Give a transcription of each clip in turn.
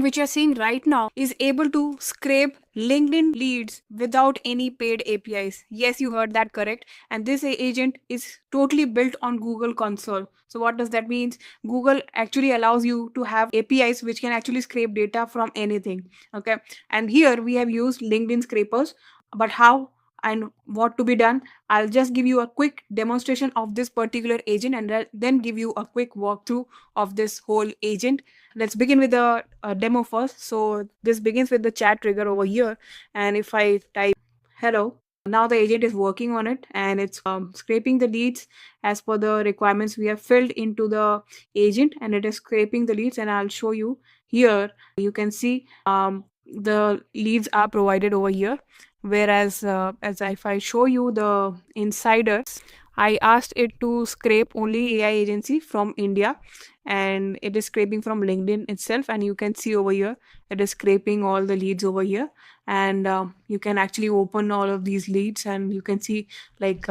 which you're seeing right now is able to scrape LinkedIn leads without any paid APIs. Yes, you heard that correct. And this agent is totally built on Google Console. So what does that mean? Google actually allows you to have APIs which can actually scrape data from anything. Okay. And here we have used LinkedIn scrapers. But how and what to be done? I'll just give you a quick demonstration of this particular agent and then give you a quick walkthrough of this whole agent. Let's begin with the demo first. So this begins with the chat trigger over here, and if I type hello, now the agent is working on it and it's scraping the leads as per the requirements we have filled into the agent, and it is scraping the leads. And I'll show you here. You can see the leads are provided over here, whereas as if I show you the insiders, I asked it to scrape only AI agency from India, and it is scraping from LinkedIn itself. And you can see over here, it is scraping all the leads over here. And you can actually open all of these leads, and you can see like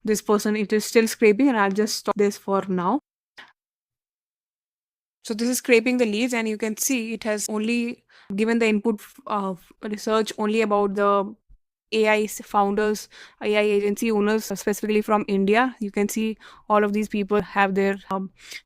this person, it is still scraping, and I'll just stop this for now. So this is scraping the leads, and you can see it has only given the input of research only about the AI founders, AI agency owners, specifically from India. You can see all of these people have their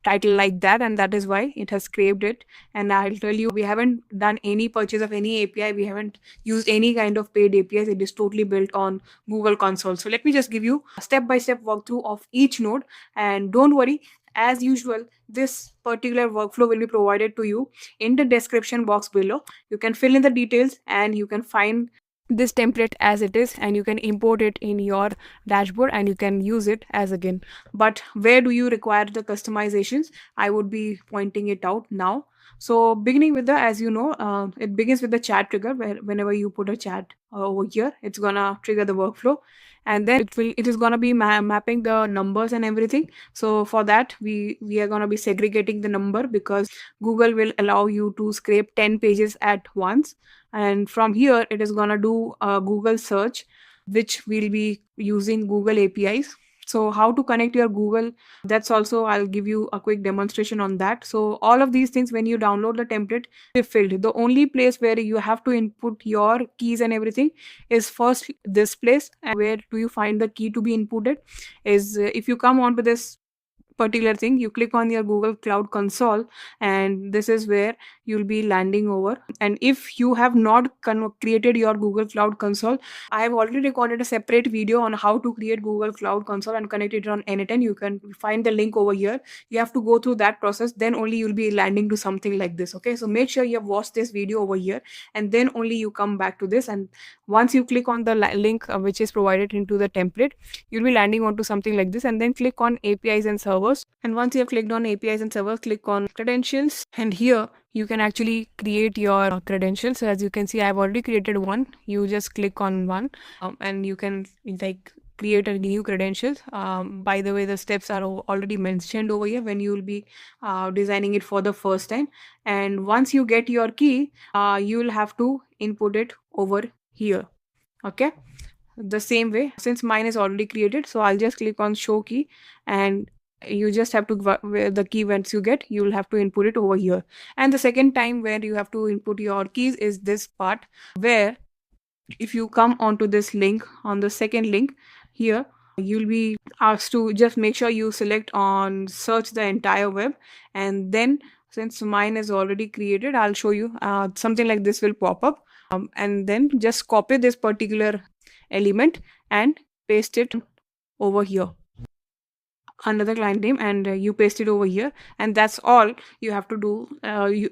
title like that, and that is why it has scraped it. And I'll tell you, we haven't done any purchase of any API. We haven't used any kind of paid APIs. It is totally built on Google Console. So let me just give you a step-by-step walkthrough of each node. And don't worry, as usual, this particular workflow will be provided to you in the description box below. You can fill in the details and you can find this template as it is, and you can import it in your dashboard and you can use it as again. But where do you require the customizations? I would be pointing it out now. So beginning with the, as you know, it begins with the chat trigger, where whenever you put a chat over here, it's gonna trigger the workflow, and then it is gonna be mapping the numbers and everything. So for that, we are gonna be segregating the number, because Google will allow you to scrape 10 pages at once. And from here, it is gonna do a Google search, which will be using Google APIs. So how to connect your Google, that's also I'll give you a quick demonstration on that. So all of these things, when you download the template, they filled. The only place where you have to input your keys and everything is first this place. And where do you find the key to be inputted is if you come onto this particular thing, you click on your Google Cloud Console, and this is where you'll be landing over. And if you have not created your Google Cloud Console, I have already recorded a separate video on how to create Google Cloud Console and connect it on Anytime. You can find the link over here. You have to go through that process, then only you'll be landing to something like this. Okay, so make sure you have watched this video over here, and then only you come back to this. And once you click on the link which is provided into the template, you'll be landing onto something like this. And then click on APIs and servers. And once you have clicked on APIs and servers, click on credentials. And here you can actually create your credentials. So as you can see, I've already created one. You just click on one, and you can like create a new credentials. By the way, the steps are already mentioned over here when you will be designing it for the first time. And once you get your key, you will have to input it over here. Okay, the same way, since mine is already created, so I'll just click on show key, and you just have to where the key, once you get, you will have to input it over here. And the second time where you have to input your keys is this part, where if you come onto this link, on the second link here, you'll be asked to just make sure you select on search the entire web. And then since mine is already created, I'll show you something like this will pop up, and then just copy this particular element and paste it over here, another client name, and you paste it over here. And that's all you have to do.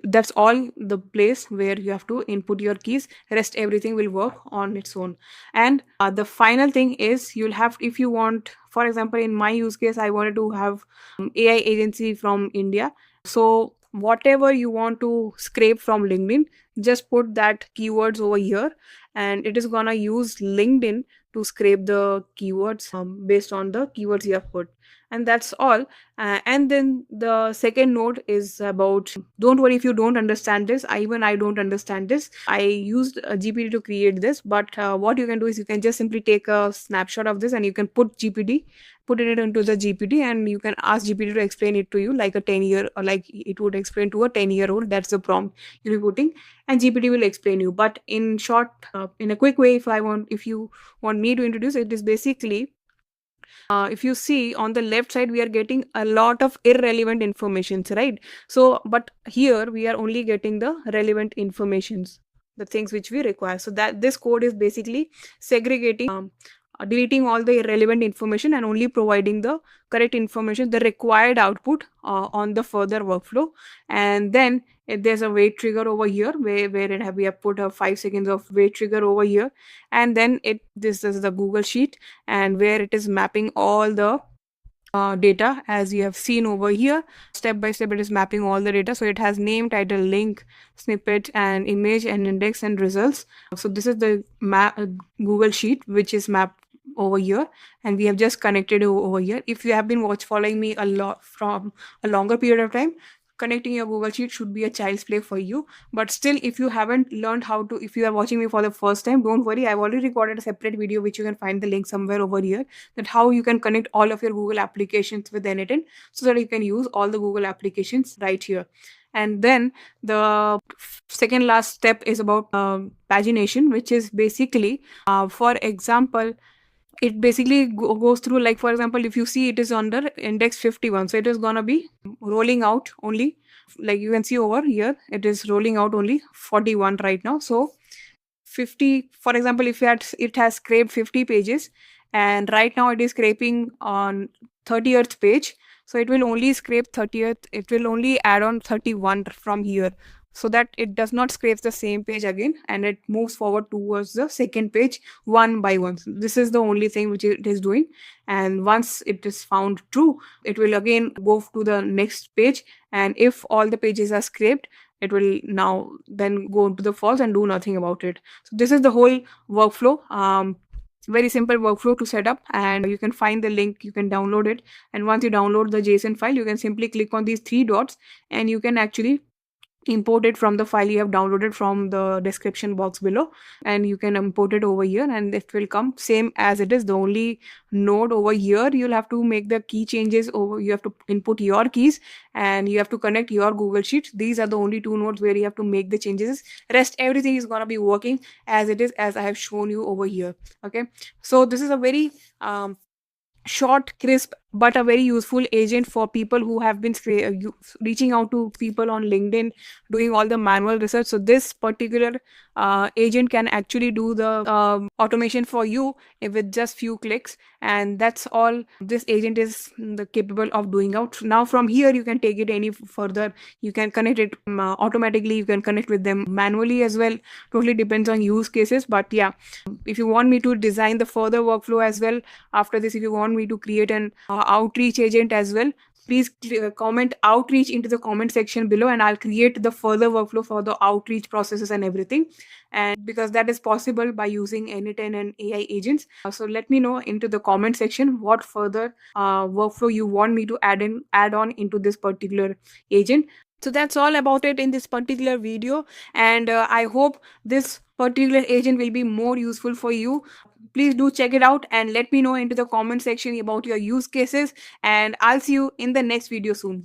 That's all the place where you have to input your keys. Rest everything will work on its own. And the final thing is, you'll have, if you want, for example, in my use case, I wanted to have AI agency from India. So whatever you want to scrape from LinkedIn, just put that keywords over here, and it is gonna use LinkedIn to scrape the keywords based on the keywords you have put. and that's all. And then the second note is about, don't worry if you don't understand this. Even I don't understand this. I used a GPT to create this, but what you can do is you can just simply take a snapshot of this and you can put it into the GPT, and you can ask GPT to explain it to you like a 10-year, or like it would explain to a 10-year-old. That's the prompt you'll be putting, and GPT will explain you. But in short, in a quick way, if you want me to introduce it, is basically, if you see on the left side, we are getting a lot of irrelevant informations, right? So but here we are only getting the relevant informations, the things which we require. So that this code is basically segregating, deleting all the irrelevant information and only providing the correct information, the required output on the further workflow. And then there's a wait trigger over here, we have put a 5 seconds of wait trigger over here. And then this is the Google Sheet, and where it is mapping all the data, as you have seen over here. Step by step it is mapping all the data. So it has name, title, link, snippet, and image, and index, and results. So this is the Google Sheet which is mapped over here, and we have just connected over here. If you have been following me a lot from a longer period of time, connecting your Google Sheet should be a child's play for you. But still, if you haven't learned how to, if you are watching me for the first time, don't worry, I've already recorded a separate video which you can find the link somewhere over here, that how you can connect all of your Google applications with n8n, so that you can use all the Google applications right here. And then the second last step is about pagination, which is basically, for example, it basically goes through, like for example, if you see it is under index 51, so it is gonna be rolling out only, like you can see over here, it is rolling out only 41 right now. So 50, for example, if it has scraped 50 pages, and right now it is scraping on 30th page, so it will only scrape 30th, it will only add on 31 from here, so that it does not scrape the same page again, and it moves forward towards the second page one by one. So this is the only thing which it is doing. And once it is found true, it will again go to the next page, and if all the pages are scraped, it will now then go into the false and do nothing about it. So this is the whole workflow. Very simple workflow to set up, and you can find the link, you can download it. And once you download the JSON file, you can simply click on these three dots, and you can actually import it from the file you have downloaded from the description box below, and you can import it over here, and it will come same as it is. The only node over here, you'll have to make the key changes over, you have to input your keys, and you have to connect your Google Sheets. These are the only two nodes where you have to make the changes. Rest everything is going to be working as it is, as I have shown you over here. Okay, so this is a very short, crisp, but a very useful agent for people who have been reaching out to people on LinkedIn, doing all the manual research. So this particular agent can actually do the automation for you with just few clicks, and that's all this agent is capable of doing out. Now from here you can take it any further. You can connect it automatically, you can connect with them manually as well. Totally depends on use cases. But yeah, if you want me to design the further workflow as well after this, if you want me to create an outreach agent as well, please comment outreach into the comment section below, and I'll create the further workflow for the outreach processes and everything. And because that is possible by using n8n and AI agents. So let me know into the comment section what further workflow you want me to add on into this particular agent. So that's all about it in this particular video, and I hope this particular agent will be more useful for you. Please do check it out and let me know into the comment section about your use cases, and I'll see you in the next video soon.